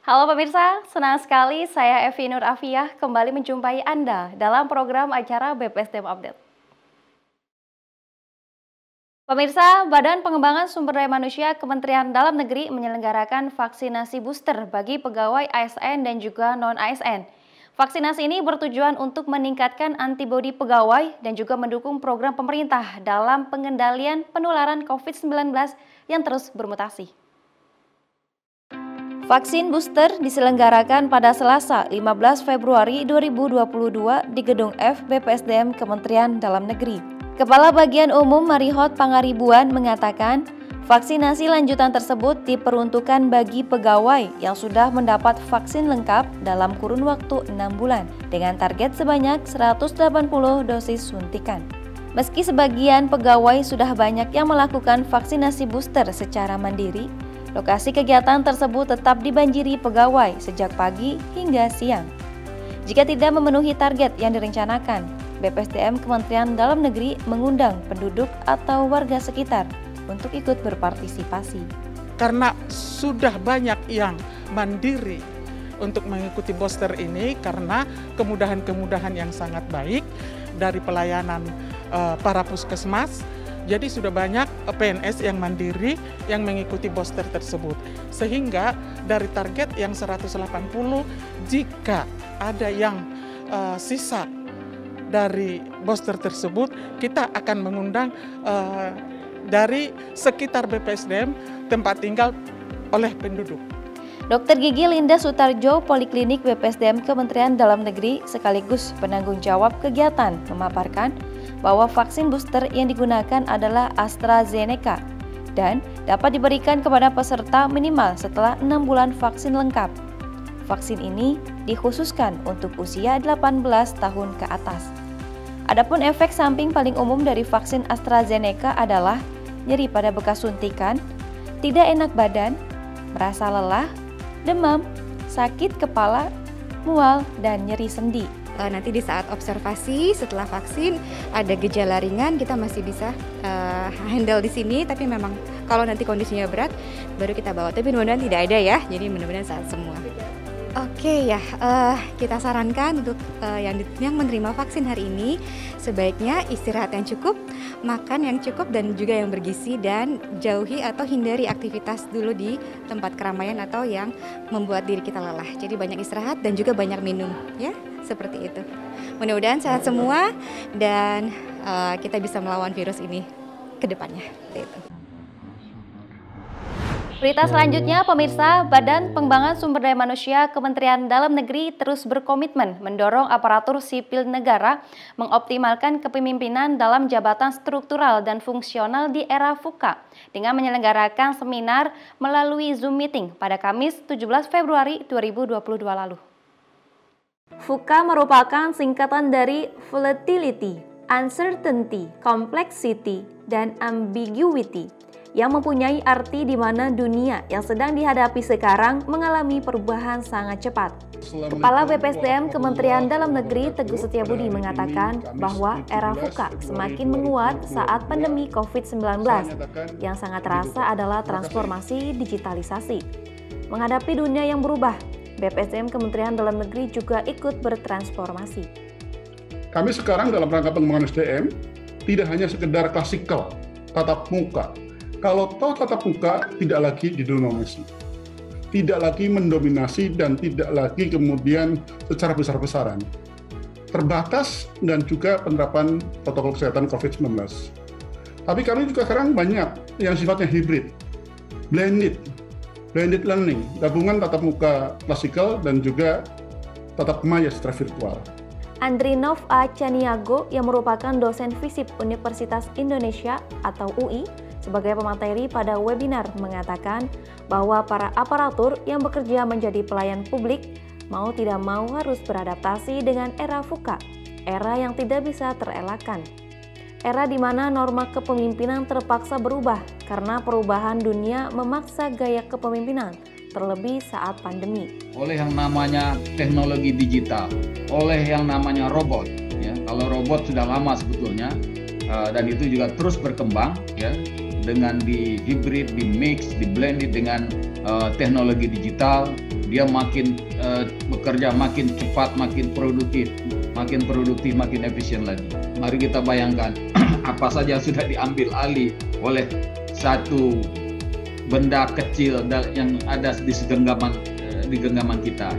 Halo pemirsa, senang sekali saya Evi Nur Afiah kembali menjumpai Anda dalam program acara BPSDM Update. Pemirsa, Badan Pengembangan Sumber Daya Manusia Kementerian Dalam Negeri menyelenggarakan vaksinasi booster bagi pegawai ASN dan juga non-ASN. Vaksinasi ini bertujuan untuk meningkatkan antibodi pegawai dan juga mendukung program pemerintah dalam pengendalian penularan COVID-19 yang terus bermutasi. Vaksin booster diselenggarakan pada Selasa 15 Februari 2022 di Gedung F BPSDM Kementerian Dalam Negeri. Kepala Bagian Umum Marihot Pangaribuan mengatakan, vaksinasi lanjutan tersebut diperuntukkan bagi pegawai yang sudah mendapat vaksin lengkap dalam kurun waktu 6 bulan dengan target sebanyak 180 dosis suntikan. Meski sebagian pegawai sudah banyak yang melakukan vaksinasi booster secara mandiri, lokasi kegiatan tersebut tetap dibanjiri pegawai sejak pagi hingga siang. Jika tidak memenuhi target yang direncanakan, BPSDM Kementerian Dalam Negeri mengundang penduduk atau warga sekitar untuk ikut berpartisipasi. Karena sudah banyak yang mandiri untuk mengikuti booster ini karena kemudahan-kemudahan yang sangat baik dari pelayanan para puskesmas. Jadi sudah banyak PNS yang mandiri yang mengikuti booster tersebut. Sehingga dari target yang 180, jika ada yang sisa dari booster tersebut, kita akan mengundang dari sekitar BPSDM tempat tinggal oleh penduduk. Dr. Gigi Linda Sutarjo, Poliklinik BPSDM Kementerian Dalam Negeri sekaligus penanggung jawab kegiatan, memaparkan bahwa vaksin booster yang digunakan adalah AstraZeneca dan dapat diberikan kepada peserta minimal setelah 6 bulan vaksin lengkap. Vaksin ini dikhususkan untuk usia 18 tahun ke atas. Adapun efek samping paling umum dari vaksin AstraZeneca adalah nyeri pada bekas suntikan, tidak enak badan, merasa lelah, demam, sakit kepala, mual, dan nyeri sendi. Nanti di saat observasi setelah vaksin ada gejala ringan, kita masih bisa handle di sini. Tapi memang kalau nanti kondisinya berat baru kita bawa. Tapi mudah-mudahan tidak ada ya. Jadi mudah-mudahan sehat semua. Oke ya, kita sarankan untuk yang menerima vaksin hari ini sebaiknya istirahat yang cukup, makan yang cukup dan juga yang bergizi, dan jauhi atau hindari aktivitas dulu di tempat keramaian atau yang membuat diri kita lelah. Jadi banyak istirahat dan juga banyak minum ya, seperti itu. Mudah-mudahan sehat semua dan kita bisa melawan virus ini ke depannya. Itu. Berita selanjutnya, pemirsa, Badan Pengembangan Sumber Daya Manusia Kementerian Dalam Negeri terus berkomitmen mendorong aparatur sipil negara mengoptimalkan kepemimpinan dalam jabatan struktural dan fungsional di era VUCA dengan menyelenggarakan seminar melalui Zoom Meeting pada Kamis 17 Februari 2022 lalu. VUCA merupakan singkatan dari Volatility, Uncertainty, Complexity, dan Ambiguity, yang mempunyai arti di mana dunia yang sedang dihadapi sekarang mengalami perubahan sangat cepat. Kepala BPSDM Kementerian Dalam Negeri Teguh Setiabudi mengatakan bahwa era VUCA semakin menguat saat pandemi COVID-19. Yang sangat terasa adalah transformasi digitalisasi. Menghadapi dunia yang berubah, BPSDM Kementerian Dalam Negeri juga ikut bertransformasi. Kami sekarang dalam rangka pengembangan SDM tidak hanya sekedar klasikal, tatap muka. Kalau toh tatap muka tidak lagi didominasi, tidak lagi mendominasi dan tidak lagi kemudian secara besar-besaran. Terbatas dan juga penerapan protokol kesehatan COVID-19. Tapi kami juga sekarang banyak yang sifatnya hibrid, blended learning, gabungan tatap muka klasikal dan juga tatap maya secara virtual. Andrinov A. Caniago yang merupakan dosen FISIP Universitas Indonesia atau UI sebagai pemateri pada webinar mengatakan bahwa para aparatur yang bekerja menjadi pelayan publik mau tidak mau harus beradaptasi dengan era VUCA, era yang tidak bisa terelakkan. Era di mana norma kepemimpinan terpaksa berubah karena perubahan dunia memaksa gaya kepemimpinan, terlebih saat pandemi. Oleh yang namanya teknologi digital, oleh yang namanya robot. Ya, kalau robot sudah lama sebetulnya, dan itu juga terus berkembang, ya. dengan di hybrid, di mix, di blended dengan teknologi digital, dia makin bekerja makin cepat, makin produktif, makin efisien lagi. Mari kita bayangkan apa saja yang sudah diambil alih oleh satu benda kecil yang ada di genggaman kita.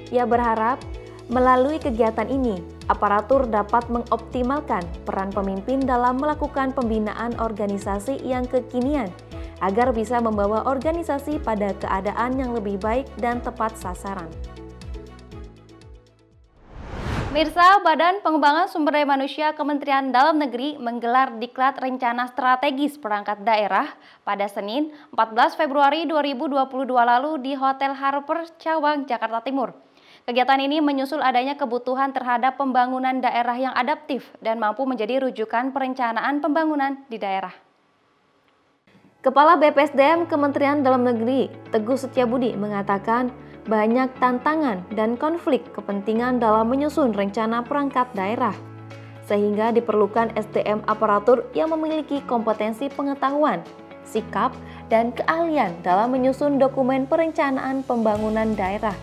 Ia berharap melalui kegiatan ini, aparatur dapat mengoptimalkan peran pemimpin dalam melakukan pembinaan organisasi yang kekinian agar bisa membawa organisasi pada keadaan yang lebih baik dan tepat sasaran. Mirsa, Badan Pengembangan Sumber Daya Manusia Kementerian Dalam Negeri menggelar Diklat Rencana Strategis Perangkat Daerah pada Senin 14 Februari 2022 lalu di Hotel Harper, Cawang, Jakarta Timur. Kegiatan ini menyusul adanya kebutuhan terhadap pembangunan daerah yang adaptif dan mampu menjadi rujukan perencanaan pembangunan di daerah. Kepala BPSDM Kementerian Dalam Negeri, Teguh Setiabudi, mengatakan banyak tantangan dan konflik kepentingan dalam menyusun rencana perangkat daerah, sehingga diperlukan SDM aparatur yang memiliki kompetensi pengetahuan, sikap, dan keahlian dalam menyusun dokumen perencanaan pembangunan daerah,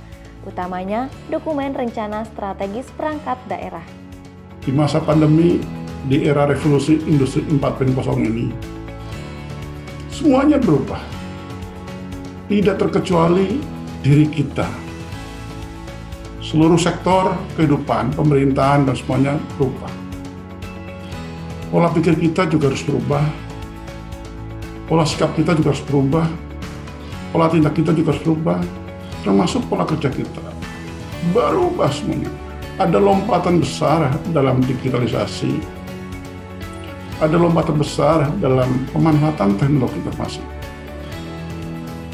utamanya dokumen rencana strategis perangkat daerah. Di masa pandemi, di era revolusi industri 4.0 ini, semuanya berubah. Tidak terkecuali diri kita. Seluruh sektor kehidupan, pemerintahan, dan semuanya berubah. Pola pikir kita juga harus berubah. Pola sikap kita juga harus berubah. Pola tindak kita juga harus berubah. Termasuk pola kerja kita. Berubah semuanya. Ada lompatan besar dalam digitalisasi. Ada lompatan besar dalam pemanfaatan teknologi informasi.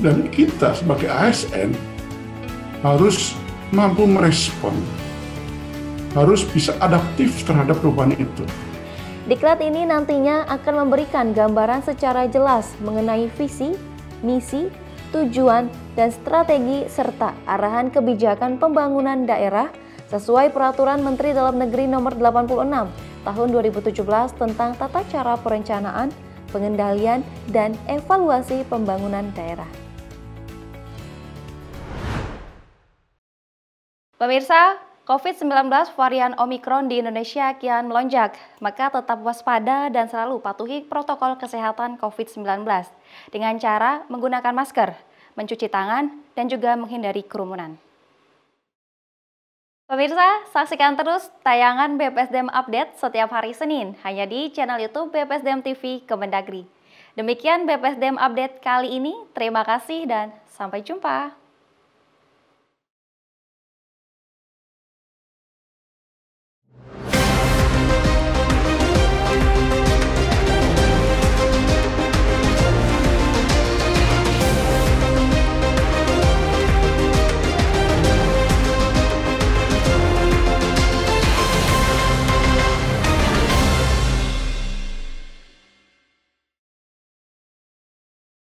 Dan kita sebagai ASN harus mampu merespon, harus bisa adaptif terhadap perubahan itu. Diklat ini nantinya akan memberikan gambaran secara jelas mengenai visi, misi, tujuan, dan strategi serta arahan kebijakan pembangunan daerah sesuai Peraturan Menteri Dalam Negeri Nomor 86 Tahun 2017 tentang tata cara perencanaan, pengendalian, dan evaluasi pembangunan daerah. Pemirsa, COVID-19 varian Omikron di Indonesia kian melonjak, maka tetap waspada dan selalu patuhi protokol kesehatan COVID-19 dengan cara menggunakan masker, mencuci tangan, dan juga menghindari kerumunan. Pemirsa, saksikan terus tayangan BPSDM Update setiap hari Senin hanya di channel YouTube BPSDM TV Kemendagri. Demikian BPSDM Update kali ini, terima kasih dan sampai jumpa.